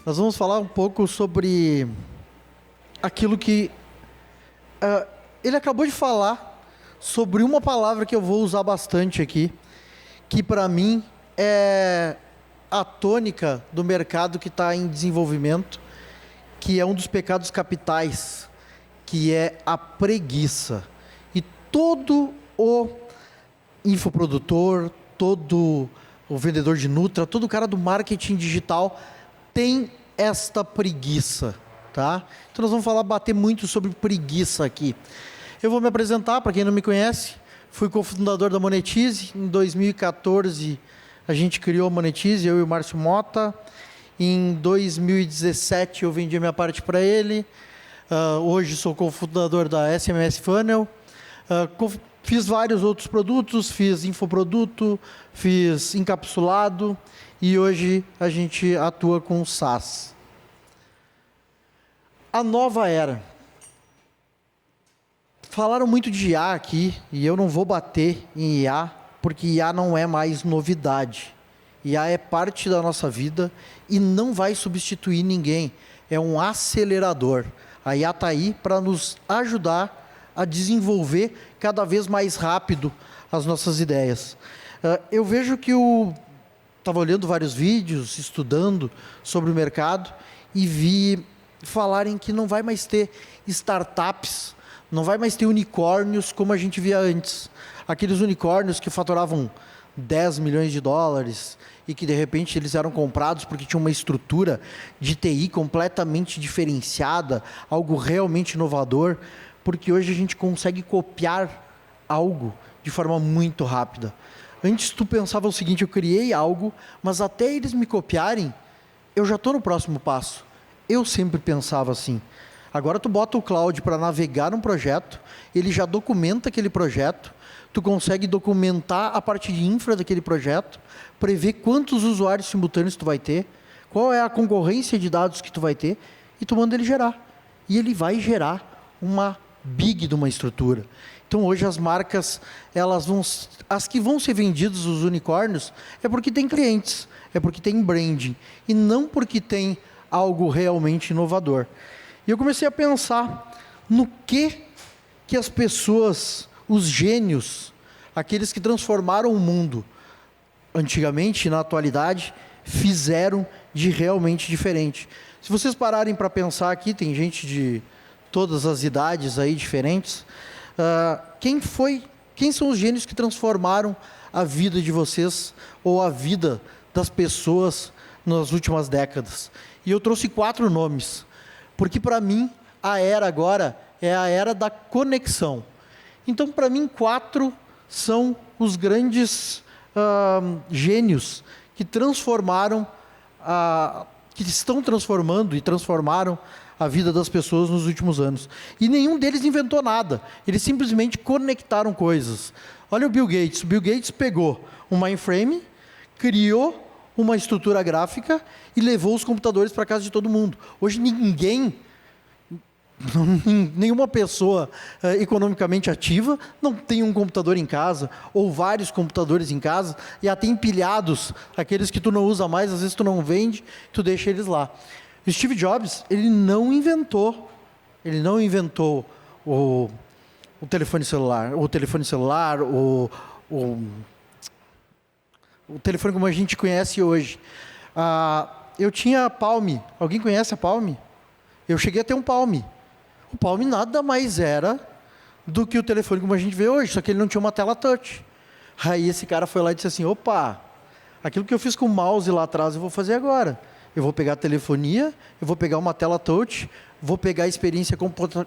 Nós vamos falar um pouco sobre aquilo que ele acabou de falar, sobre uma palavra que eu vou usar bastante aqui, que para mim é a tônica do mercado que está em desenvolvimento, que é um dos pecados capitais, que é a preguiça. E todo o infoprodutor, todo o vendedor de Nutra, todo o cara do marketing digital tem esta preguiça, tá? Então nós vamos bater muito sobre preguiça aqui. Eu vou me apresentar, para quem não me conhece, fui cofundador da Monetize. Em 2014 a gente criou a Monetize, eu e o Márcio Mota. Em 2017 eu vendi a minha parte para ele. Hoje sou cofundador da SMS Funnel. Fiz vários outros produtos, fiz infoproduto, fiz encapsulado e hoje a gente atua com SaaS. A nova era. Falaram muito de IA aqui e eu não vou bater em IA, porque IA não é mais novidade. IA é parte da nossa vida e não vai substituir ninguém. É um acelerador. A IA está aí para nos ajudar a desenvolver cada vez mais rápido as nossas ideias. Eu vejo que estava olhando vários vídeos, estudando sobre o mercado e vi falarem que não vai mais ter startups, não vai mais ter unicórnios como a gente via antes. Aqueles unicórnios que faturavam 10 milhões de dólares e que de repente eles eram comprados porque tinham uma estrutura de TI completamente diferenciada, algo realmente inovador, porque hoje a gente consegue copiar algo de forma muito rápida. Antes tu pensava o seguinte: eu criei algo, mas até eles me copiarem, eu já estou no próximo passo. Eu sempre pensava assim. Agora tu bota o cloud para navegar num projeto, ele já documenta aquele projeto, tu consegue documentar a parte de infra daquele projeto, prever quantos usuários simultâneos tu vai ter, qual é a concorrência de dados que tu vai ter, e tu manda ele gerar. E ele vai gerar uma big de uma estrutura. Então hoje as marcas, as que vão ser vendidas, os unicórnios, é porque tem clientes, é porque tem branding, e não porque tem algo realmente inovador. E eu comecei a pensar no que as pessoas, os gênios, aqueles que transformaram o mundo, antigamente e na atualidade, fizeram de realmente diferente. Se vocês pararem para pensar aqui, tem gente de todas as idades aí diferentes. Quem são os gênios que transformaram a vida de vocês ou a vida das pessoas nas últimas décadas? E eu trouxe 4 nomes, porque para mim a era agora é a era da conexão. Então para mim 4 são os grandes gênios que transformaram, que estão transformando e transformaram a vida das pessoas nos últimos anos. E nenhum deles inventou nada. Eles simplesmente conectaram coisas. Olha o Bill Gates. O Bill Gates pegou um mainframe, criou uma estrutura gráfica e levou os computadores para casa de todo mundo. Hoje nenhuma pessoa economicamente ativa não tem um computador em casa, ou vários computadores em casa, e até empilhados, aqueles que tu não usa mais, às vezes tu não vende, tu deixa eles lá. Steve Jobs, ele não inventou o telefone celular, o telefone como a gente conhece hoje. Eu tinha Palm. Alguém conhece a Palm? Eu cheguei a ter um Palm. O Palm nada mais era do que o telefone como a gente vê hoje, só que ele não tinha uma tela touch. Aí esse cara foi lá e disse assim: opa, aquilo que eu fiz com o mouse lá atrás eu vou fazer agora. Eu vou pegar a telefonia, eu vou pegar uma tela touch, vou pegar a experiência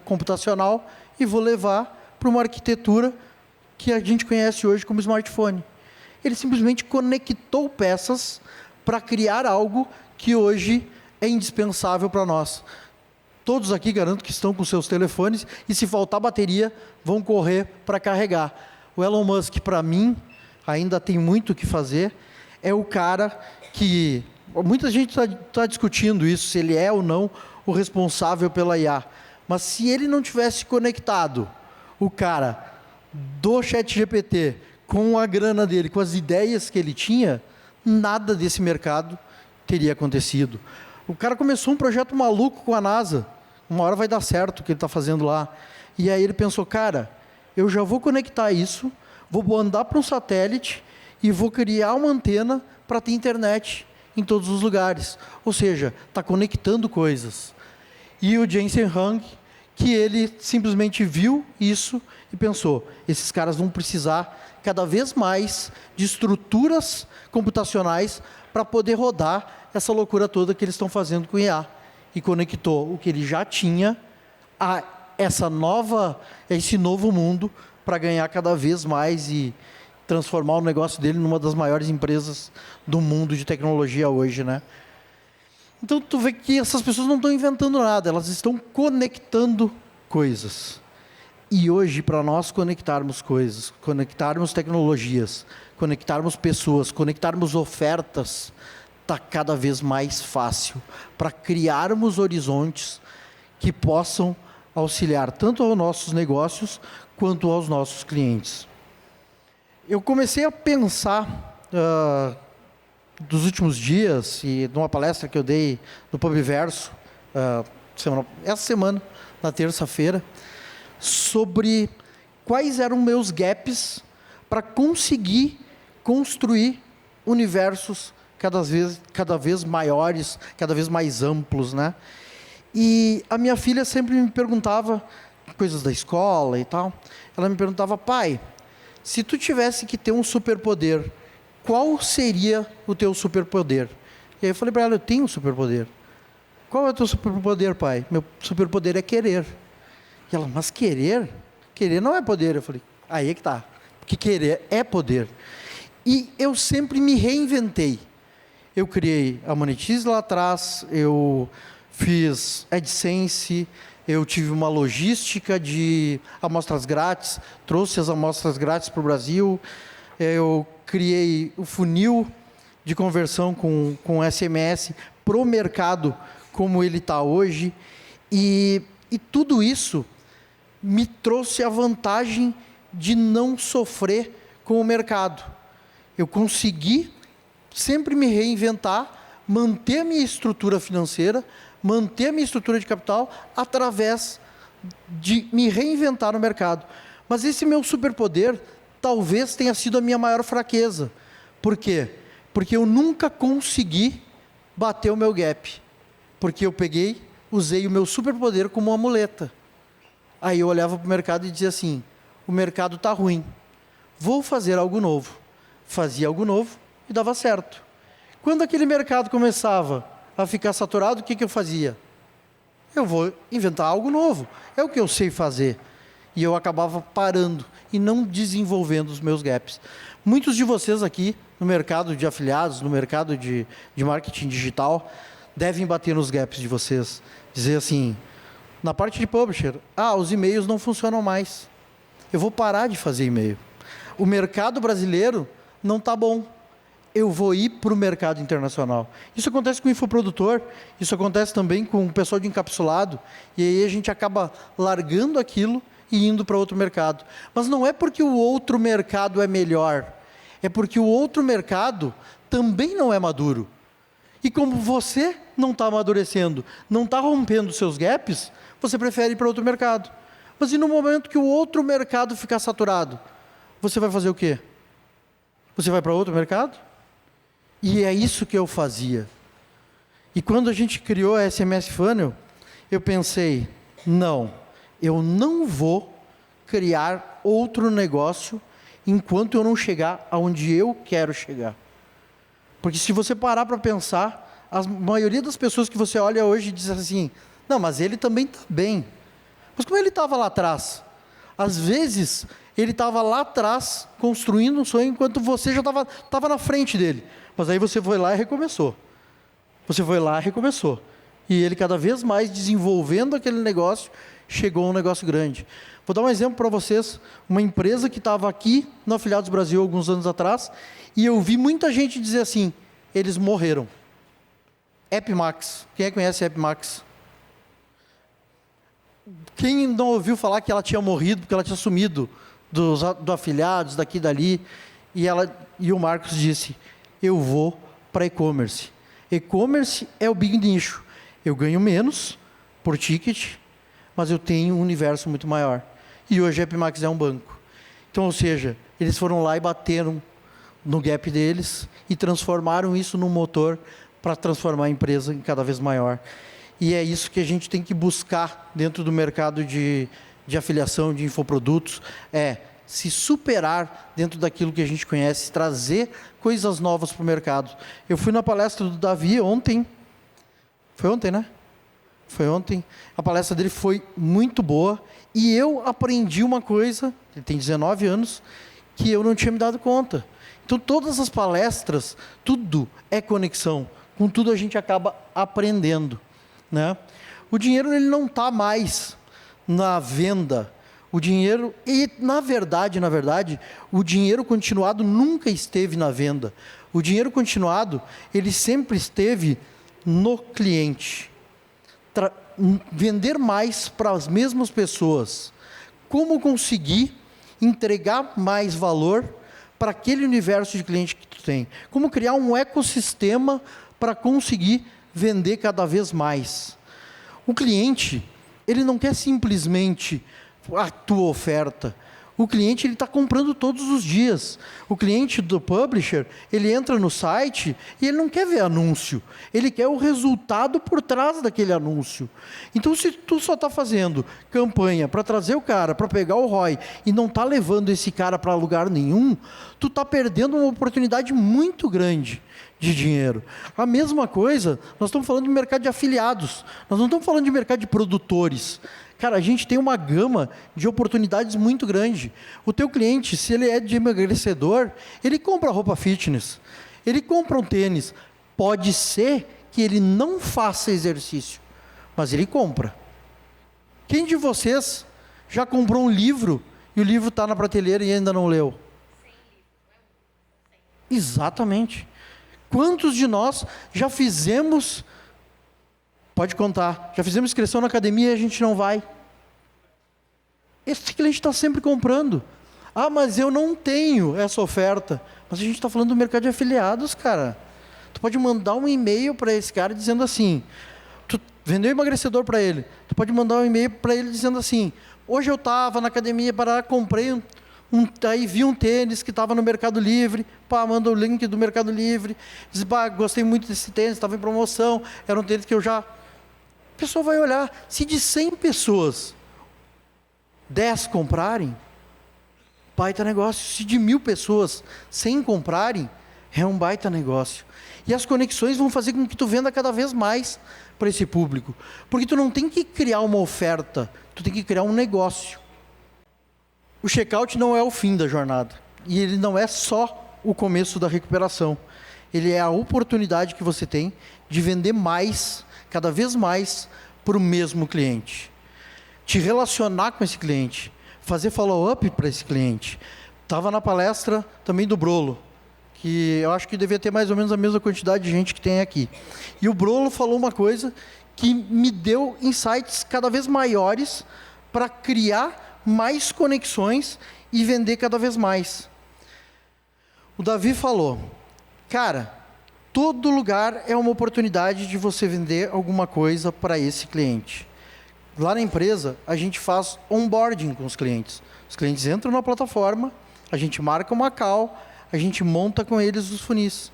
computacional e vou levar para uma arquitetura que a gente conhece hoje como smartphone. Ele simplesmente conectou peças para criar algo que hoje é indispensável para nós. Todos aqui garanto que estão com seus telefones e se faltar bateria, vão correr para carregar. O Elon Musk, para mim, ainda tem muito o que fazer. É o cara que... Muita gente está discutindo isso, se ele é ou não o responsável pela IA. Mas se ele não tivesse conectado o cara do ChatGPT com a grana dele, com as ideias que ele tinha, nada desse mercado teria acontecido. O cara começou um projeto maluco com a NASA. Uma hora vai dar certo o que ele está fazendo lá. E aí ele pensou, cara, eu já vou conectar isso, vou mandar para um satélite e vou criar uma antena para ter internet em todos os lugares. Ou seja, está conectando coisas. E o Jensen Huang, que ele simplesmente viu isso e pensou, esses caras vão precisar cada vez mais de estruturas computacionais para poder rodar essa loucura toda que eles estão fazendo com IA. E conectou o que ele já tinha a esse novo mundo para ganhar cada vez mais e transformar o negócio dele numa das maiores empresas do mundo de tecnologia hoje, né? Então, tu vê que essas pessoas não estão inventando nada, elas estão conectando coisas. E hoje, para nós conectarmos coisas, conectarmos tecnologias, conectarmos pessoas, conectarmos ofertas, está cada vez mais fácil para criarmos horizontes que possam auxiliar tanto aos nossos negócios quanto aos nossos clientes. Eu comecei a pensar dos últimos dias, e numa palestra que eu dei no Pubverso, essa semana, na terça-feira, sobre quais eram meus gaps para conseguir construir universos cada vez maiores, cada vez mais amplos, né? E a minha filha sempre me perguntava coisas da escola e tal. Ela me perguntava, pai, se tu tivesse que ter um superpoder, qual seria o teu superpoder? E aí eu falei para ela, eu tenho um superpoder. Qual é o teu superpoder, pai? Meu superpoder é querer. E ela, mas querer? Querer não é poder. Eu falei, aí é que tá. Porque querer é poder. E eu sempre me reinventei. Eu criei a Monetize lá atrás, eu fiz AdSense, eu tive uma logística de amostras grátis, trouxe as amostras grátis para o Brasil, eu criei o funil de conversão com SMS para o mercado como ele está hoje, e tudo isso me trouxe a vantagem de não sofrer com o mercado. Eu consegui sempre me reinventar, manter a minha estrutura financeira, manter a minha estrutura de capital, através de me reinventar no mercado. Mas esse meu superpoder talvez tenha sido a minha maior fraqueza. Por quê? Porque eu nunca consegui bater o meu gap. Porque eu usei o meu superpoder como uma muleta. Aí eu olhava para o mercado e dizia assim, o mercado está ruim, vou fazer algo novo. Fazia algo novo e dava certo. Quando aquele mercado começava a ficar saturado, o que eu fazia? Eu vou inventar algo novo. É o que eu sei fazer. E eu acabava parando e não desenvolvendo os meus gaps. Muitos de vocês aqui, no mercado de afiliados, no mercado de marketing digital, devem bater nos gaps de vocês. Dizer assim, na parte de publisher, os e-mails não funcionam mais. Eu vou parar de fazer e-mail. O mercado brasileiro não está bom. Eu vou ir para o mercado internacional. Isso acontece com o infoprodutor, isso acontece também com o pessoal de encapsulado, e aí a gente acaba largando aquilo e indo para outro mercado. Mas não é porque o outro mercado é melhor, é porque o outro mercado também não é maduro. E como você não está amadurecendo, não está rompendo seus gaps, você prefere ir para outro mercado. Mas e no momento que o outro mercado ficar saturado, você vai fazer o quê? Você vai para outro mercado? E é isso que eu fazia. E quando a gente criou a SMS Funnel, eu pensei, não, eu não vou criar outro negócio enquanto eu não chegar aonde eu quero chegar. Porque se você parar para pensar, a maioria das pessoas que você olha hoje diz assim, não, mas ele também está bem. Mas como ele estava lá atrás? Às vezes, ele estava lá atrás, construindo um sonho, enquanto você já estava na frente dele. Mas aí você foi lá e recomeçou. Você foi lá e recomeçou. E ele cada vez mais desenvolvendo aquele negócio, chegou a um negócio grande. Vou dar um exemplo para vocês. Uma empresa que estava aqui no Afiliados Brasil alguns anos atrás, e eu vi muita gente dizer assim, eles morreram. AppMax. Quem é que conhece AppMax? Quem não ouviu falar que ela tinha morrido, porque ela tinha sumido do afiliados, daqui e dali, e o Marcos disse, eu vou para e-commerce. E-commerce é o big nicho. Eu ganho menos por ticket, mas eu tenho um universo muito maior. E hoje a Epimax é um banco. Então, ou seja, eles foram lá e bateram no gap deles e transformaram isso num motor para transformar a empresa em cada vez maior. E é isso que a gente tem que buscar dentro do mercado de afiliação, de infoprodutos, é se superar dentro daquilo que a gente conhece, trazer coisas novas para o mercado. Eu fui na palestra do Davi ontem, foi ontem, né? Foi ontem. A palestra dele foi muito boa e eu aprendi uma coisa, ele tem 19 anos, que eu não tinha me dado conta. Então, todas as palestras, tudo é conexão. Com tudo a gente acaba aprendendo, né? O dinheiro ele não está mais na venda. O dinheiro, e na verdade, o dinheiro continuado nunca esteve na venda. O dinheiro continuado, ele sempre esteve no cliente. Vender mais para as mesmas pessoas. Como conseguir entregar mais valor para aquele universo de cliente que tu tem? Como criar um ecossistema para conseguir vender cada vez mais? O cliente, ele não quer simplesmente a tua oferta. O cliente ele está comprando todos os dias. O cliente do publisher, ele entra no site e ele não quer ver anúncio. Ele quer o resultado por trás daquele anúncio. Então, se tu só está fazendo campanha para trazer o cara, para pegar o ROI, e não está levando esse cara para lugar nenhum, tu está perdendo uma oportunidade muito grande de dinheiro. A mesma coisa, nós estamos falando de mercado de afiliados. Nós não estamos falando de mercado de produtores. Cara, a gente tem uma gama de oportunidades muito grande. O teu cliente, se ele é de emagrecedor, ele compra roupa fitness, ele compra um tênis. Pode ser que ele não faça exercício, mas ele compra. Quem de vocês já comprou um livro e o livro está na prateleira e ainda não leu? Exatamente. Quantos de nós já fizemos... Pode contar. Já fizemos inscrição na academia e a gente não vai. Esse cliente está sempre comprando. Ah, mas eu não tenho essa oferta. Mas a gente está falando do mercado de afiliados, cara. Tu pode mandar um e-mail para esse cara dizendo assim, tu vendeu emagrecedor para ele. Tu pode mandar um e-mail para ele dizendo assim, hoje eu estava na academia, comprei aí vi um tênis que estava no Mercado Livre, manda o link do Mercado Livre, diz, gostei muito desse tênis, estava em promoção, era um tênis que eu já... A pessoa vai olhar, se de 100 pessoas, 10 comprarem, baita negócio. Se de 1000 pessoas, 100 comprarem, é um baita negócio. E as conexões vão fazer com que tu venda cada vez mais para esse público. Porque tu não tem que criar uma oferta, tu tem que criar um negócio. O checkout não é o fim da jornada. E ele não é só o começo da recuperação. Ele é a oportunidade que você tem de vender mais, cada vez mais, para o mesmo cliente. Te relacionar com esse cliente. Fazer follow-up para esse cliente. Estava na palestra também do Brolo, que eu acho que devia ter mais ou menos a mesma quantidade de gente que tem aqui. E o Brolo falou uma coisa que me deu insights cada vez maiores para criar mais conexões e vender cada vez mais. O Davi falou, cara, todo lugar é uma oportunidade de você vender alguma coisa para esse cliente. Lá na empresa, a gente faz onboarding com os clientes. Os clientes entram na plataforma, a gente marca uma call, a gente monta com eles os funis.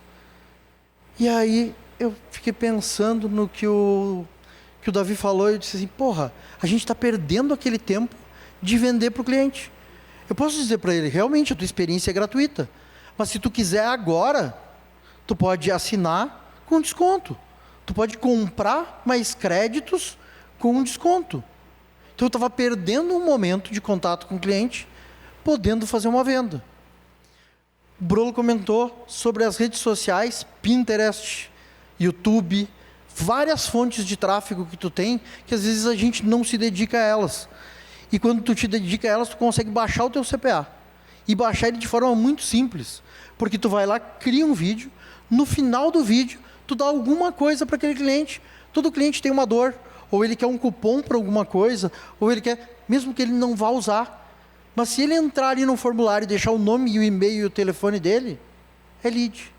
E aí, eu fiquei pensando no que o Davi falou, e eu disse assim, porra, a gente está perdendo aquele tempo de vender para o cliente. Eu posso dizer para ele, realmente, a tua experiência é gratuita, mas se tu quiser agora, tu pode assinar com desconto. Tu pode comprar mais créditos com um desconto. Então eu estava perdendo um momento de contato com o cliente, podendo fazer uma venda. O Brolo comentou sobre as redes sociais, Pinterest, YouTube, várias fontes de tráfego que tu tem, que às vezes a gente não se dedica a elas. E quando tu te dedica a elas, tu consegue baixar o teu CPA. E baixar ele de forma muito simples. Porque tu vai lá, cria um vídeo, no final do vídeo, tu dá alguma coisa para aquele cliente. Todo cliente tem uma dor, ou ele quer um cupom para alguma coisa, ou ele quer, mesmo que ele não vá usar. Mas se ele entrar ali no formulário e deixar o nome, e o e-mail e o telefone dele, é lead.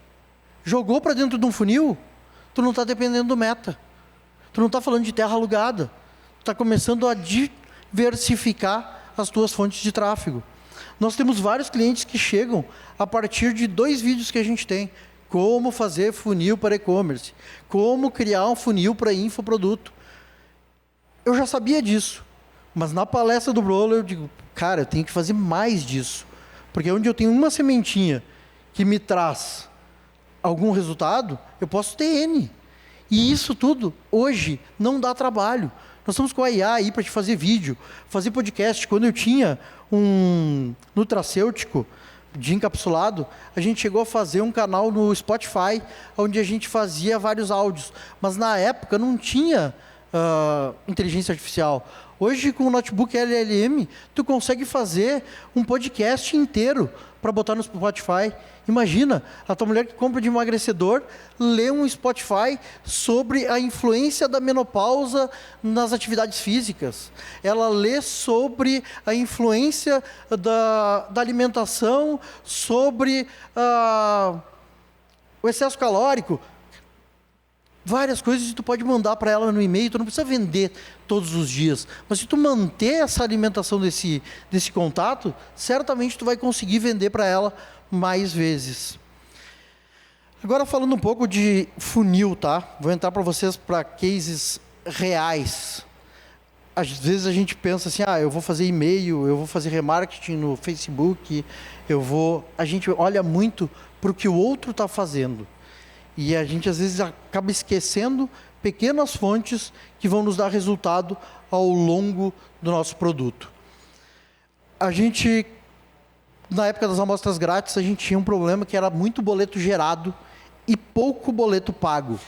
Jogou para dentro de um funil, tu não está dependendo do Meta. Tu não está falando de terra alugada. Tu está começando a diversificar as tuas fontes de tráfego. Nós temos vários clientes que chegam a partir de 2 vídeos que a gente tem. Como fazer funil para e-commerce. Como criar um funil para infoproduto. Eu já sabia disso. Mas na palestra do Brolo eu digo, cara, eu tenho que fazer mais disso. Porque onde eu tenho uma sementinha que me traz algum resultado, eu posso ter N. E isso tudo, hoje, não dá trabalho. Nós estamos com a IA aí para te fazer vídeo, fazer podcast. Quando eu tinha um nutracêutico de encapsulado, a gente chegou a fazer um canal no Spotify, onde a gente fazia vários áudios. Mas na época não tinha inteligência artificial. Hoje, com o notebook LLM, tu consegue fazer um podcast inteiro para botar no Spotify. Imagina, a tua mulher que compra de emagrecedor, lê um Spotify sobre a influência da menopausa nas atividades físicas. Ela lê sobre a influência da alimentação, sobre o excesso calórico. Várias coisas que tu pode mandar para ela no e-mail, tu não precisa vender todos os dias. Mas se tu manter essa alimentação desse contato, certamente tu vai conseguir vender para ela mais vezes. Agora falando um pouco de funil, tá? Vou entrar para vocês para cases reais. Às vezes a gente pensa assim, eu vou fazer e-mail, eu vou fazer remarketing no Facebook, A gente olha muito para o que o outro está fazendo. E a gente às vezes acaba esquecendo pequenas fontes que vão nos dar resultado ao longo do nosso produto. A gente, na época das amostras grátis, a gente tinha um problema que era muito boleto gerado e pouco boleto pago.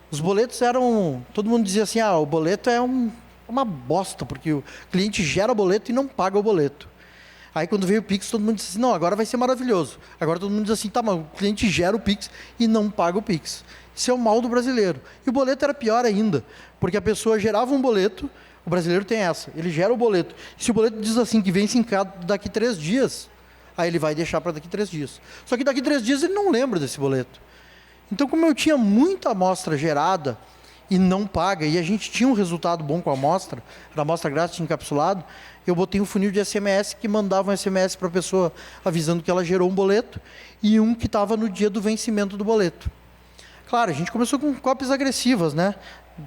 Os boletos eram... Todo mundo dizia assim, o boleto é uma bosta, porque o cliente gera boleto e não paga o boleto. Aí quando veio o Pix, todo mundo disse assim, não, agora vai ser maravilhoso. Agora todo mundo diz assim, tá, mas o cliente gera o Pix e não paga o Pix. Isso é o mal do brasileiro. E o boleto era pior ainda, porque a pessoa gerava um boleto, o brasileiro tem essa, ele gera o boleto. E se o boleto diz assim, que vence daqui 3 dias, aí ele vai deixar para daqui 3 dias. Só que daqui 3 dias ele não lembra desse boleto. Então, como eu tinha muita amostra gerada e não paga, e a gente tinha um resultado bom com a amostra, era amostra grátis encapsulado, eu botei um funil de SMS que mandava um SMS para a pessoa avisando que ela gerou um boleto e um que estava no dia do vencimento do boleto. Claro, a gente começou com copies agressivas, né?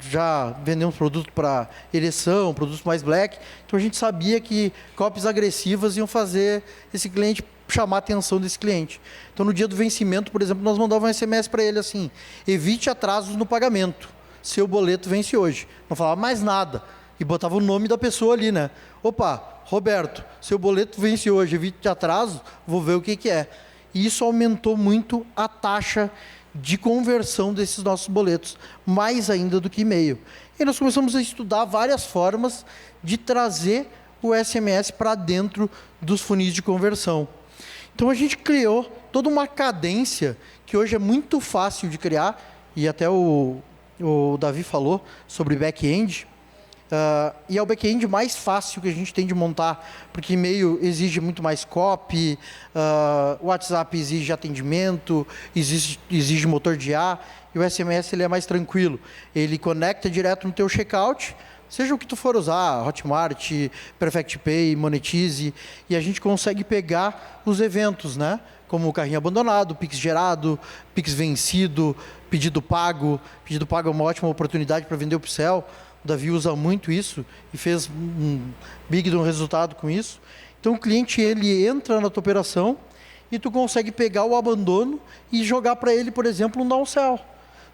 Já vendemos produto para ereção, produtos mais black, então a gente sabia que copies agressivas iam fazer esse cliente chamar a atenção desse cliente. Então, no dia do vencimento, por exemplo, nós mandávamos um SMS para ele assim, evite atrasos no pagamento, seu boleto vence hoje. Não falava mais nada. E botava o nome da pessoa ali, né? Opa, Roberto, seu boleto vence hoje, evite atraso, vou ver o que é. E isso aumentou muito a taxa de conversão desses nossos boletos, mais ainda do que e-mail. E nós começamos a estudar várias formas de trazer o SMS para dentro dos funis de conversão. Então a gente criou toda uma cadência que hoje é muito fácil de criar, e até o Davi falou sobre back-end, e é o back-end mais fácil que a gente tem de montar, porque e-mail exige muito mais copy, o WhatsApp exige atendimento, exige motor de IA, e o SMS ele é mais tranquilo. Ele conecta direto no teu checkout, seja o que tu for usar, Hotmart, Perfect Pay, Monetize, e a gente consegue pegar os eventos, né? Como o carrinho abandonado, Pix gerado, Pix vencido, pedido pago. Pedido pago é uma ótima oportunidade para vender o upsell. O Davi usa muito isso e fez um big de um resultado com isso. Então o cliente ele entra na tua operação e tu consegue pegar o abandono e jogar para ele, por exemplo, um downsell.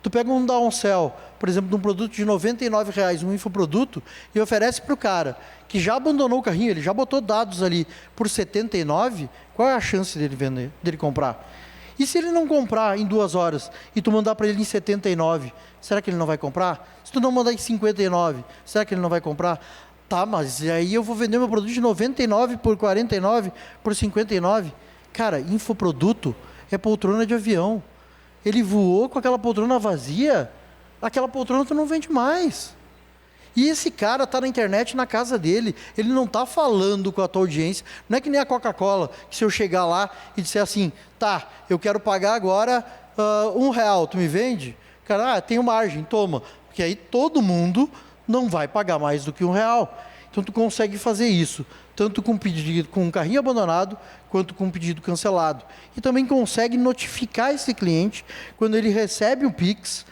Tu pega um downsell, por exemplo, de um produto de R$ 99,00, um infoproduto, e oferece para o cara que já abandonou o carrinho, ele já botou dados ali por R$ 79,00, qual é a chance dele comprar? E se ele não comprar em 2 horas e tu mandar para ele em 79, será que ele não vai comprar? Se tu não mandar em 59, será que ele não vai comprar? Tá, mas aí eu vou vender meu produto de 99 por 49, por 59. Cara, infoproduto é poltrona de avião. Ele voou com aquela poltrona vazia, aquela poltrona tu não vende mais. E esse cara está na internet, na casa dele, ele não está falando com a tua audiência. Não é que nem a Coca-Cola, que se eu chegar lá e disser assim, tá, eu quero pagar agora R$ 1, tu me vende? Cara, tem margem, toma. Porque aí todo mundo não vai pagar mais do que R$1. Então tu consegue fazer isso, tanto com pedido, com um carrinho abandonado, quanto com um pedido cancelado. E também consegue notificar esse cliente quando ele recebe o Pix,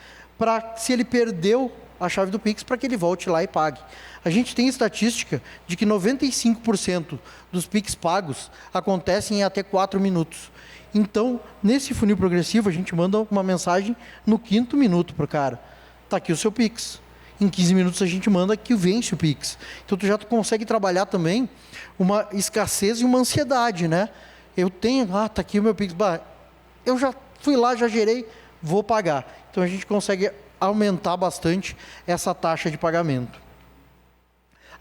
se ele perdeu a chave do Pix, para que ele volte lá e pague. A gente tem estatística de que 95% dos Pix pagos acontecem em até 4 minutos. Então, nesse funil progressivo, a gente manda uma mensagem no 5º minuto para o cara. Está aqui o seu Pix. Em 15 minutos a gente manda que vence o Pix. Então, tu já consegue trabalhar também uma escassez e uma ansiedade, né? Eu tenho, está aqui o meu Pix. Eu já fui lá, já gerei, vou pagar. Então, a gente consegue aumentar bastante essa taxa de pagamento.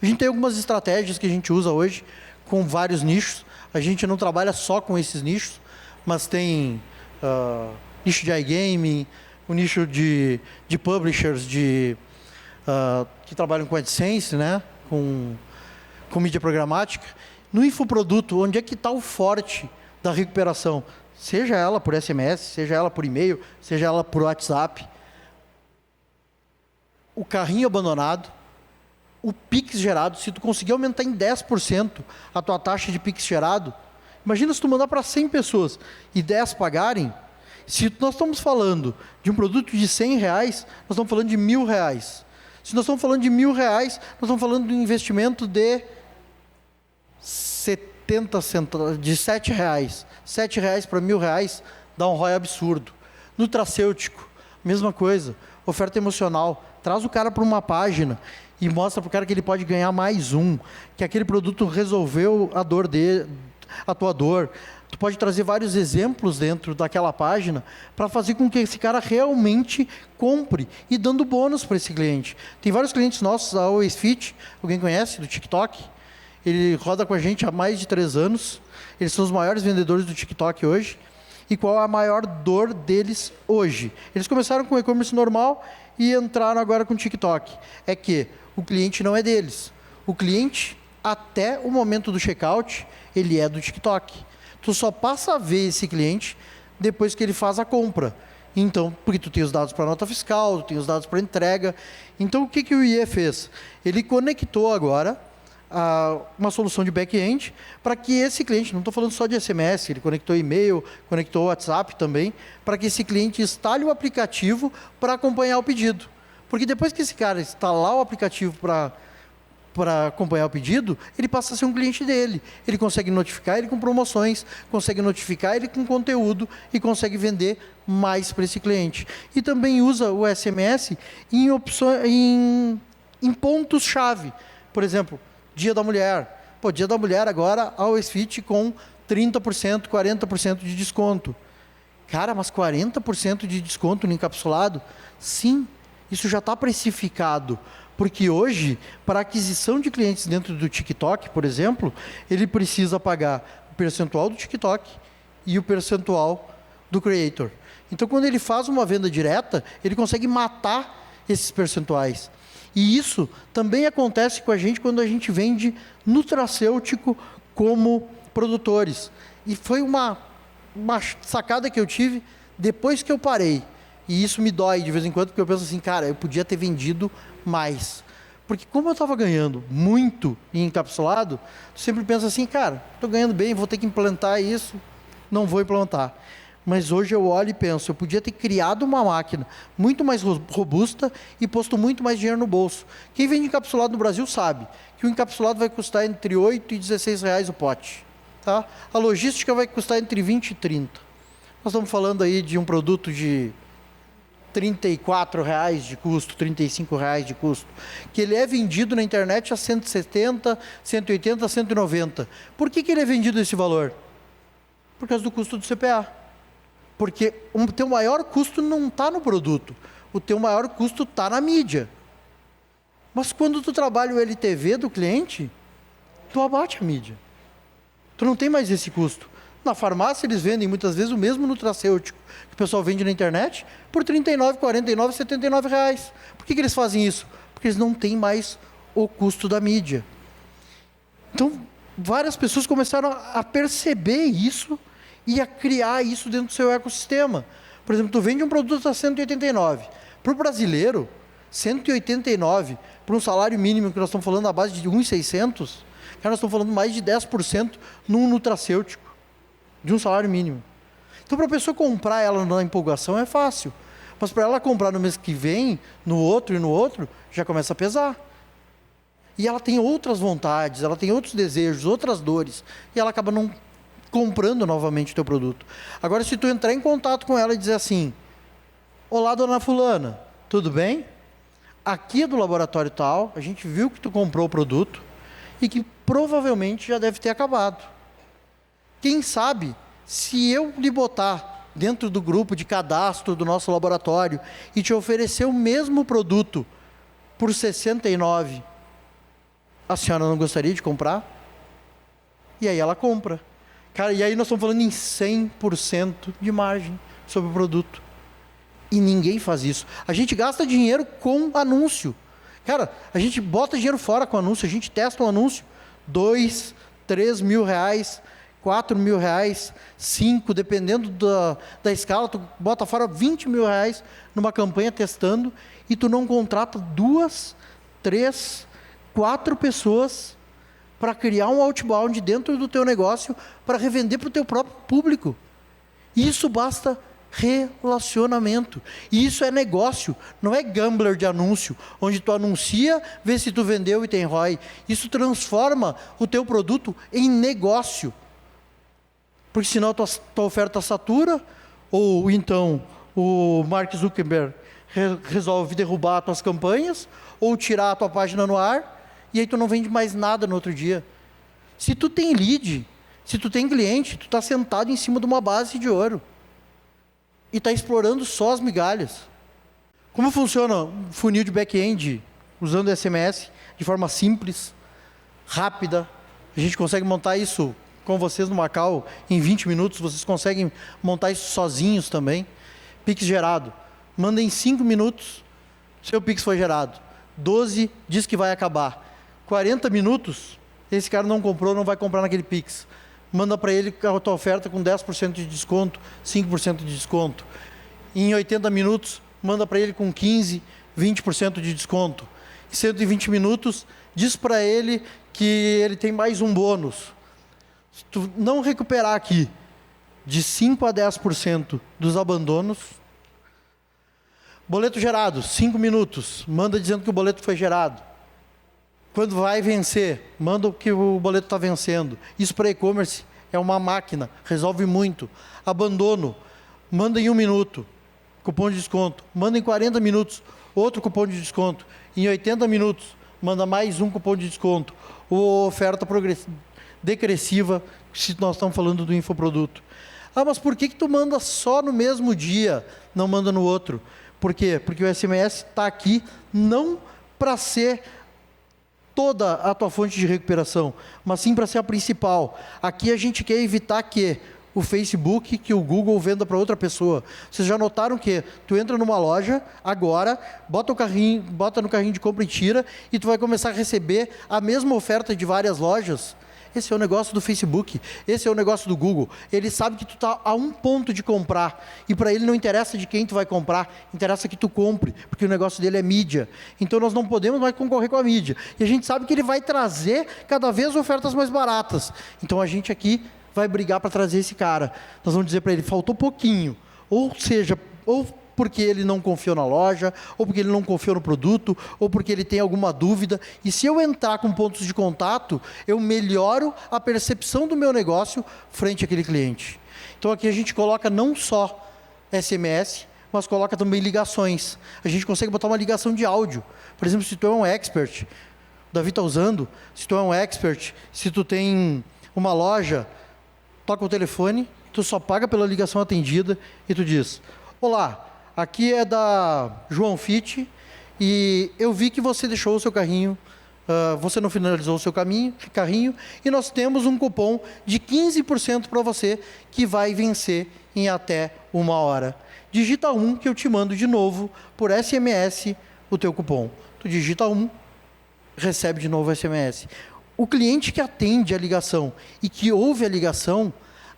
A gente tem algumas estratégias que a gente usa hoje com vários nichos. A gente não trabalha só com esses nichos, mas tem nicho de iGaming, o nicho de publishers que trabalham com AdSense, né? com mídia programática. No infoproduto, onde é que está o forte da recuperação? Seja ela por SMS, seja ela por e-mail, seja ela por WhatsApp. O carrinho abandonado, o Pix gerado. Se tu conseguir aumentar em 10% a tua taxa de Pix gerado, imagina se tu mandar para 100 pessoas e 10 pagarem. Se nós estamos falando de um produto de R$100, nós estamos falando de R$1.000. Se nós estamos falando de R$1.000, nós estamos falando de um investimento de 70 centavos, de R$7. R$7 para R$1.000 dá um ROI absurdo. Nutracêutico, mesma coisa. Oferta emocional. Traz o cara para uma página e mostra para o cara que ele pode ganhar mais que aquele produto resolveu a tua dor. Tu pode trazer vários exemplos dentro daquela página para fazer com que esse cara realmente compre e dando bônus para esse cliente. Tem vários clientes nossos, a Always Fit, alguém conhece, do TikTok? Ele roda com a gente há mais de 3 anos. Eles são os maiores vendedores do TikTok hoje. E qual a maior dor deles hoje? Eles começaram com e-commerce normal e entraram agora com o TikTok. É que o cliente não é deles. O cliente, até o momento do checkout, ele é do TikTok. Tu só passa a ver esse cliente depois que ele faz a compra. Então, porque tu tem os dados para nota fiscal, tu tem os dados para entrega. Então, o que o IE fez? Ele conectou agora uma solução de back-end para que esse cliente, não estou falando só de SMS, ele conectou e-mail, conectou WhatsApp também, para que esse cliente instale o aplicativo para acompanhar o pedido. Porque depois que esse cara instalar o aplicativo para acompanhar o pedido, ele passa a ser um cliente dele. Ele consegue notificar ele com promoções, consegue notificar ele com conteúdo e consegue vender mais para esse cliente. E também usa o SMS em pontos-chave. Por exemplo, Dia da Mulher. Dia da Mulher agora, a Always Fit com 30%, 40% de desconto. Cara, mas 40% de desconto no encapsulado? Sim, isso já está precificado. Porque hoje, para aquisição de clientes dentro do TikTok, por exemplo, ele precisa pagar o percentual do TikTok e o percentual do Creator. Então, quando ele faz uma venda direta, ele consegue matar esses percentuais. E isso também acontece com a gente quando a gente vende nutracêutico como produtores. E foi uma sacada que eu tive depois que eu parei. E isso me dói de vez em quando, porque eu penso assim, cara, eu podia ter vendido mais. Porque como eu estava ganhando muito em encapsulado, tu sempre pensa assim, cara, estou ganhando bem, vou ter que implantar isso, não vou implantar. Mas hoje eu olho e penso, eu podia ter criado uma máquina muito mais robusta e posto muito mais dinheiro no bolso. Quem vende encapsulado no Brasil sabe que o encapsulado vai custar entre R$8 e R$16 o pote. Tá? A logística vai custar entre 20 e 30. Nós estamos falando aí de um produto de R$34 de custo, R$35 de custo, que ele é vendido na internet a 170, 180, 190. Por que ele é vendido a esse valor? Por causa do custo do CPA. Porque o teu maior custo não está no produto, o teu maior custo está na mídia. Mas quando tu trabalha o LTV do cliente, tu abate a mídia. Tu não tem mais esse custo. Na farmácia eles vendem muitas vezes o mesmo nutracêutico que o pessoal vende na internet por R$39, R$49, R$79. Por que eles fazem isso? Porque eles não têm mais o custo da mídia. Então, várias pessoas começaram a perceber isso e a criar isso dentro do seu ecossistema. Por exemplo, tu vende um produto a 189. Para o brasileiro, 189, para um salário mínimo que nós estamos falando na base de 1.600, nós estamos falando mais de 10% num nutracêutico, de um salário mínimo. Então, para a pessoa comprar ela na empolgação é fácil, mas para ela comprar no mês que vem, no outro e no outro, já começa a pesar. E ela tem outras vontades, ela tem outros desejos, outras dores, e ela acaba não comprando novamente o teu produto. Agora, se tu entrar em contato com ela e dizer assim: olá, dona fulana, tudo bem? Aqui é do laboratório tal, a gente viu que tu comprou o produto e que provavelmente já deve ter acabado. Quem sabe, se eu lhe botar dentro do grupo de cadastro do nosso laboratório e te oferecer o mesmo produto por 69, a senhora não gostaria de comprar? E aí ela compra. Cara, e aí nós estamos falando em 100% de margem sobre o produto. E ninguém faz isso. A gente gasta dinheiro com anúncio. Cara, a gente bota dinheiro fora com anúncio, a gente testa um anúncio, 2, 3 mil reais, 4 mil reais, 5, dependendo da escala, tu bota fora 20 mil reais numa campanha testando e tu não contrata 2, 3, 4 pessoas para criar um outbound dentro do teu negócio para revender para o teu próprio público. Isso basta relacionamento. E isso é negócio, não é gambler de anúncio, onde tu anuncia, vê se tu vendeu e tem ROI. Isso transforma o teu produto em negócio. Porque senão a tua oferta satura, ou então o Mark Zuckerberg resolve derrubar as tuas campanhas, ou tirar a tua página no ar, e aí tu não vende mais nada no outro dia. Se tu tem lead, se tu tem cliente, tu está sentado em cima de uma base de ouro. E está explorando só as migalhas. Como funciona um funil de back-end usando SMS de forma simples, rápida? A gente consegue montar isso com vocês no Macau em 20 minutos. Vocês conseguem montar isso sozinhos também. Pix gerado. Manda em 5 minutos, seu Pix foi gerado. 12 diz que vai acabar. 40 minutos, esse cara não comprou, não vai comprar naquele Pix. Manda para ele a tua oferta com 10% de desconto, 5% de desconto. Em 80 minutos, manda para ele com 15%, 20% de desconto. Em 120 minutos, diz para ele que ele tem mais um bônus. Se tu não recuperar aqui de 5 a 10% dos abandonos, boleto gerado, 5 minutos, manda dizendo que o boleto foi gerado. Quando vai vencer, manda que o boleto está vencendo. Isso para e-commerce é uma máquina, resolve muito. Abandono, manda em 1 minuto, cupom de desconto. Manda em 40 minutos, outro cupom de desconto. Em 80 minutos, manda mais um cupom de desconto. Ou oferta decressiva, se nós estamos falando do infoproduto. Ah, mas por que tu manda só no mesmo dia, não manda no outro? Por quê? Porque o SMS está aqui não para ser toda a tua fonte de recuperação, mas sim para ser a principal. Aqui a gente quer evitar que o Facebook, que o Google venda para outra pessoa. Vocês já notaram que tu entra numa loja agora, bota no carrinho de compra e tira, e tu vai começar a receber a mesma oferta de várias lojas? Esse é o negócio do Facebook, esse é o negócio do Google. Ele sabe que tu está a um ponto de comprar, e para ele não interessa de quem tu vai comprar, interessa que tu compre, porque o negócio dele é mídia. Então nós não podemos mais concorrer com a mídia. E a gente sabe que ele vai trazer cada vez ofertas mais baratas. Então a gente aqui vai brigar para trazer esse cara. Nós vamos dizer para ele, faltou pouquinho. Ou seja, ou porque ele não confiou na loja, ou porque ele não confiou no produto, ou porque ele tem alguma dúvida. E se eu entrar com pontos de contato, eu melhoro a percepção do meu negócio frente àquele cliente. Então aqui a gente coloca não só SMS, mas coloca também ligações. A gente consegue botar uma ligação de áudio. Por exemplo, se tu é um expert, o Davi está usando, se tu é um expert, se tu tem uma loja, toca o telefone, tu só paga pela ligação atendida e tu diz: olá, aqui é da João Fit e eu vi que você deixou o seu carrinho, você não finalizou o seu carrinho, e nós temos um cupom de 15% para você que vai vencer em até 1 hora. Digita 1 que eu te mando de novo por SMS o teu cupom. Tu digita 1, recebe de novo o SMS. O cliente que atende a ligação e que ouve a ligação,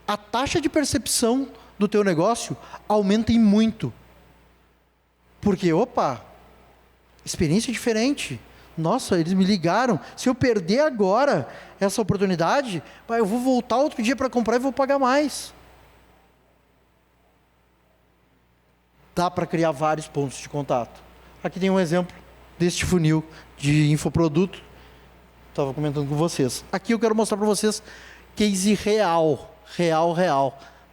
a taxa de percepção do teu negócio aumenta em muito. Porque, opa, experiência diferente. Nossa, eles me ligaram. Se eu perder agora essa oportunidade, eu vou voltar outro dia para comprar e vou pagar mais. Dá para criar vários pontos de contato. Aqui tem um exemplo deste funil de infoproduto. Estava comentando com vocês. Aqui eu quero mostrar para vocês case real. Real,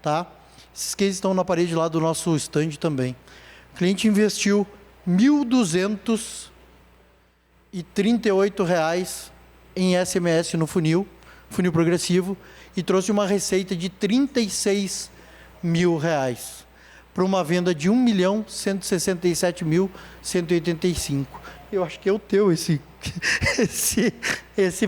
tá? Esses cases estão na parede lá do nosso stand também. O cliente investiu R$ 1.238 em SMS no funil progressivo, e trouxe uma receita de R$ 36 mil para uma venda de R$ 1.167.185. Eu acho que é o teu esse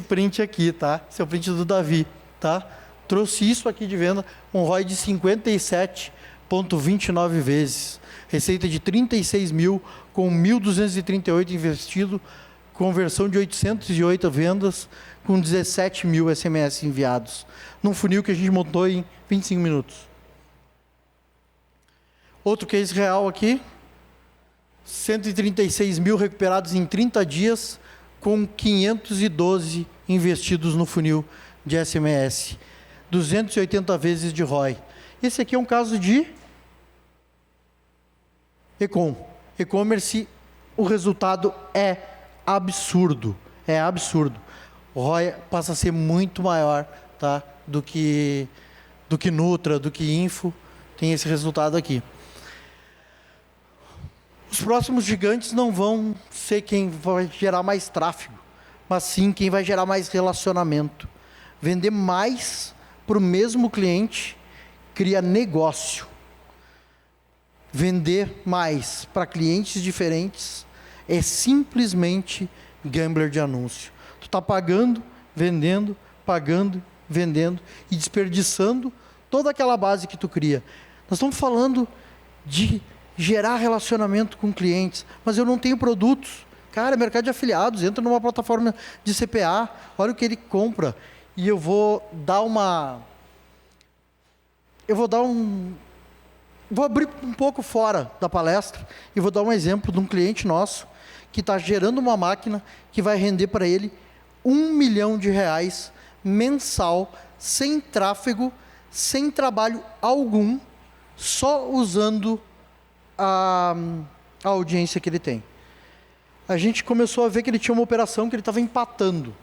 print aqui, tá? Esse é o print do Davi, tá? Trouxe isso aqui de venda, um ROI de 57,29 vezes. Receita de 36 mil, com 1.238 investido, conversão de 808 vendas, com 17 mil SMS enviados. Num funil que a gente montou em 25 minutos. Outro case real aqui, 136 mil recuperados em 30 dias, com 512 investidos no funil de SMS. 280 vezes de ROI. Esse aqui é um caso de e-commerce. O resultado é absurdo. É absurdo. O ROI passa a ser muito maior, tá? do que Nutra, do que Info. Tem esse resultado aqui. Os próximos gigantes não vão ser quem vai gerar mais tráfego, mas sim quem vai gerar mais relacionamento. Vender mais para o mesmo cliente cria negócio. Vender mais para clientes diferentes é simplesmente gambler de anúncio. Tu está pagando, vendendo e desperdiçando toda aquela base que tu cria. Nós estamos falando de gerar relacionamento com clientes, mas eu não tenho produtos. Cara, mercado de afiliados, entra numa plataforma de CPA, olha o que ele compra. E eu vou abrir um pouco fora da palestra e vou dar um exemplo de um cliente nosso que está gerando uma máquina que vai render para ele R$ 1 milhão mensal, sem tráfego, sem trabalho algum, só usando a audiência que ele tem. A gente começou a ver que ele tinha uma operação que ele estava empatando.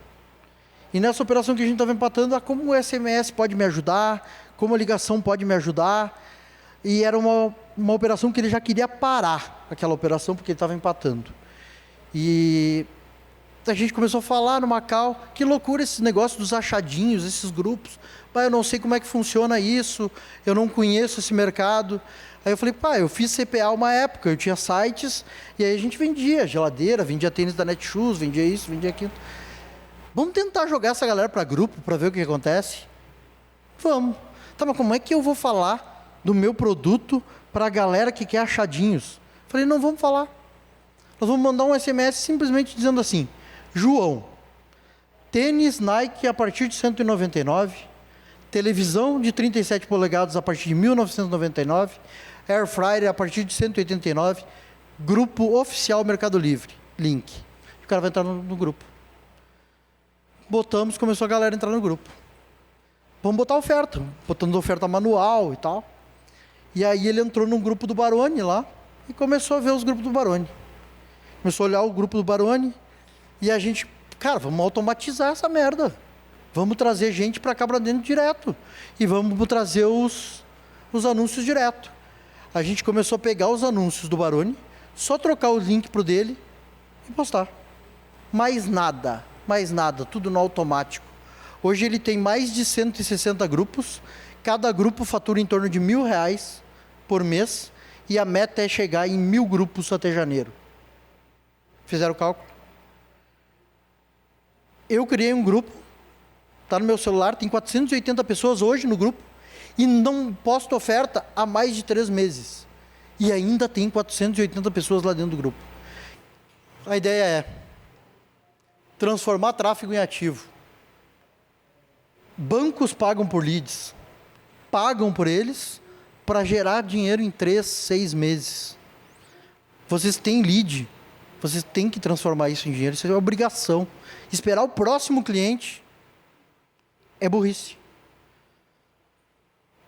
E nessa operação que a gente estava empatando, como o SMS pode me ajudar, como a ligação pode me ajudar. E era uma operação que ele já queria parar, aquela operação, porque ele estava empatando. E a gente começou a falar no Macau, que loucura esse negócio dos achadinhos, esses grupos. Eu não sei como é que funciona isso, eu não conheço esse mercado. Aí eu falei, eu fiz CPA uma época, eu tinha sites, e aí a gente vendia geladeira, vendia tênis da Netshoes, vendia isso, vendia aquilo. Vamos tentar jogar essa galera para grupo, para ver o que acontece? Vamos. Tá, mas como é que eu vou falar do meu produto para a galera que quer achadinhos? Falei, não vamos falar. Nós vamos mandar um SMS simplesmente dizendo assim, João, tênis Nike a partir de 199, televisão de 37 polegadas a partir de 1999, Air Fryer a partir de 189, grupo oficial Mercado Livre, link. O cara vai entrar no grupo. Botamos, começou a galera a entrar no grupo. Vamos botar oferta, botando oferta manual e tal. E aí ele entrou num grupo do Baroni lá e começou a ver os grupos do Baroni. Começou a olhar o grupo do Baroni e a gente, vamos automatizar essa merda. Vamos trazer gente para cá para dentro direto. E vamos trazer os anúncios direto. A gente começou a pegar os anúncios do Baroni, só trocar o link pro dele e postar. Mais nada, tudo no automático. Hoje ele tem mais de 160 grupos, cada grupo fatura em torno de R$ 1.000 por mês, e a meta é chegar em 1.000 grupos até janeiro. Fizeram o cálculo? Eu criei um grupo, está no meu celular, tem 480 pessoas hoje no grupo, e não posto oferta há mais de 3 meses. E ainda tem 480 pessoas lá dentro do grupo. A ideia é transformar tráfego em ativo. Bancos pagam por leads. Pagam por eles para gerar dinheiro em 3, 6 meses. Vocês têm lead. Vocês têm que transformar isso em dinheiro. Isso é obrigação. Esperar o próximo cliente é burrice.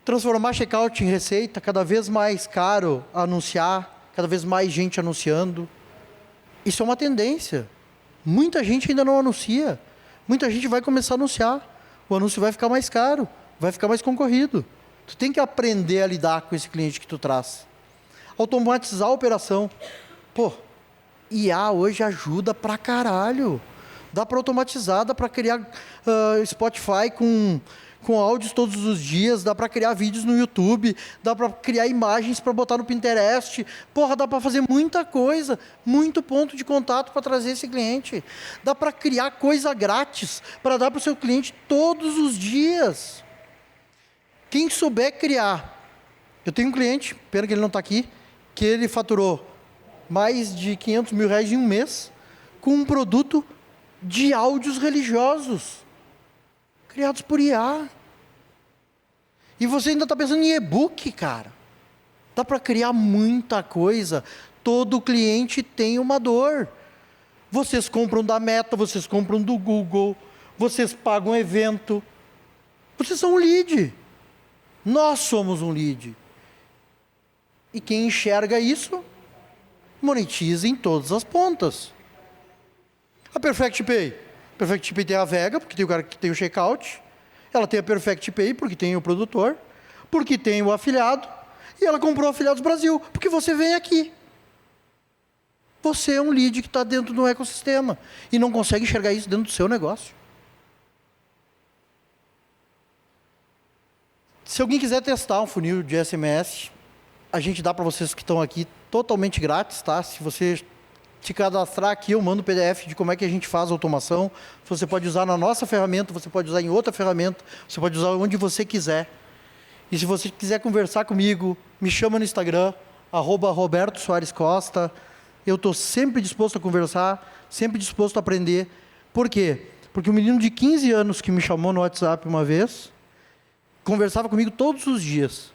Transformar checkout em receita, cada vez mais caro anunciar, cada vez mais gente anunciando. Isso é uma tendência. Muita gente ainda não anuncia. Muita gente vai começar a anunciar. O anúncio vai ficar mais caro, vai ficar mais concorrido. Tu tem que aprender a lidar com esse cliente que tu traz. Automatizar a operação. Pô, IA hoje ajuda pra caralho. Dá para automatizar, dá para criar Spotify com áudios todos os dias, dá para criar vídeos no YouTube, dá para criar imagens para botar no Pinterest. Porra, dá para fazer muita coisa, muito ponto de contato para trazer esse cliente. Dá para criar coisa grátis para dar para o seu cliente todos os dias. Quem souber criar. Eu tenho um cliente, pena que ele não está aqui, que ele faturou mais de 500 mil reais em um mês com um produto de áudios religiosos criados por IA. E você ainda está pensando em e-book, cara. Dá para criar muita coisa. Todo cliente tem uma dor. Vocês compram da Meta, vocês compram do Google, vocês pagam um evento. Vocês são um lead. Nós somos um lead. E quem enxerga isso, monetiza em todas as pontas. A Perfect Pay. A Perfect Pay tem a Vega, porque tem o cara que tem o checkout. Ela tem a Perfect Pay, porque tem o produtor. Porque tem o afiliado. E ela comprou Afiliados Brasil, porque você vem aqui. Você é um lead que está dentro do ecossistema. E não consegue enxergar isso dentro do seu negócio. Se alguém quiser testar um funil de SMS, a gente dá para vocês que estão aqui totalmente grátis, tá? Se você se cadastrar aqui, eu mando o PDF de como é que a gente faz a automação. Você pode usar na nossa ferramenta, você pode usar em outra ferramenta, você pode usar onde você quiser. E se você quiser conversar comigo, me chama no Instagram, @Roberto Soares Costa. Eu estou sempre disposto a conversar, sempre disposto a aprender. Por quê? Porque um menino de 15 anos que me chamou no WhatsApp uma vez, conversava comigo todos os dias.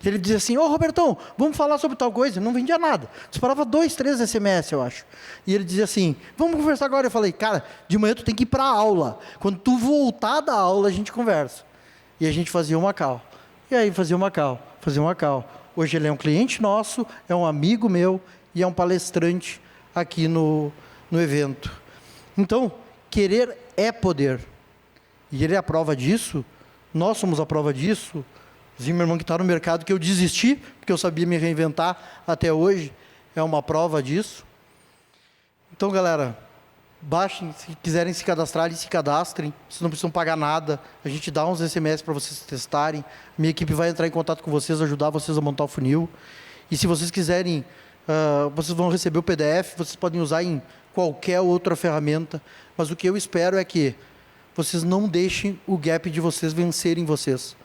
Ele dizia assim, Robertão, vamos falar sobre tal coisa. Não vendia nada. Disparava 2, 3 SMS, eu acho. E ele dizia assim, vamos conversar agora. Eu falei, cara, de manhã tu tem que ir para a aula. Quando tu voltar da aula, a gente conversa. E a gente fazia uma call. E aí fazia uma call. Hoje ele é um cliente nosso, é um amigo meu e é um palestrante aqui no evento. Então, querer é poder. E ele é a prova disso. Nós somos a prova disso. Zimmermann, que está no mercado, que eu desisti, porque eu sabia me reinventar até hoje, é uma prova disso. Então, galera, baixem, se quiserem se cadastrar, eles se cadastrem, vocês não precisam pagar nada, a gente dá uns SMS para vocês testarem, minha equipe vai entrar em contato com vocês, ajudar vocês a montar o funil. E se vocês quiserem, vocês vão receber o PDF, vocês podem usar em qualquer outra ferramenta, mas o que eu espero é que vocês não deixem o gap de vocês vencerem vocês.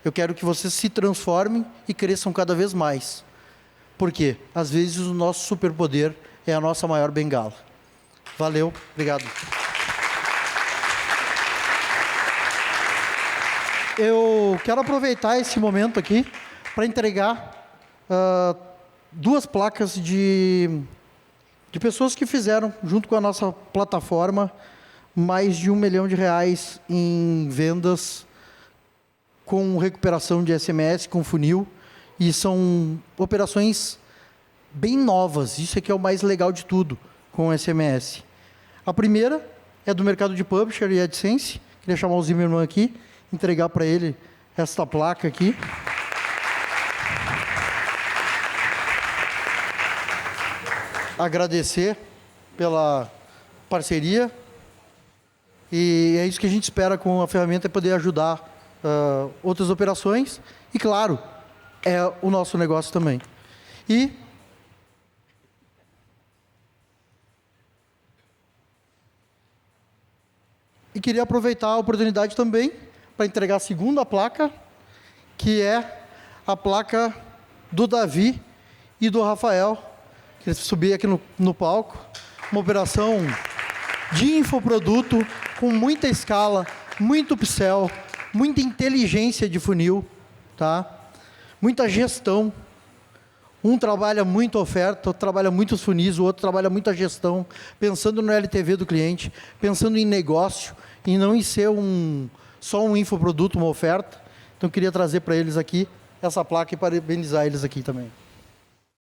Eu quero que vocês se transformem e cresçam cada vez mais. Por quê? Às vezes o nosso superpoder é a nossa maior bengala. Valeu, obrigado. Eu quero aproveitar esse momento aqui para entregar 2 placas de pessoas que fizeram, junto com a nossa plataforma, mais de R$1 milhão em vendas com recuperação de SMS, com funil, e são operações bem novas, isso é que é o mais legal de tudo, com o SMS. A primeira é do mercado de Publisher e AdSense, queria chamar o Zimmermann aqui, entregar para ele esta placa aqui. Agradecer pela parceria, e é isso que a gente espera com a ferramenta, é poder ajudar outras operações, e claro, é o nosso negócio também. E queria aproveitar a oportunidade também para entregar a segunda placa, que é a placa do Davi e do Rafael, que eles subiram aqui no palco, uma operação de infoproduto com muita escala, muito upsell, muita inteligência de funil, tá? Muita gestão. Um trabalha muito a oferta, outro trabalha muito os funis, o outro trabalha muito a gestão, pensando no LTV do cliente, pensando em negócio, e não em ser só um infoproduto, uma oferta. Então, eu queria trazer para eles aqui essa placa e parabenizar eles aqui também.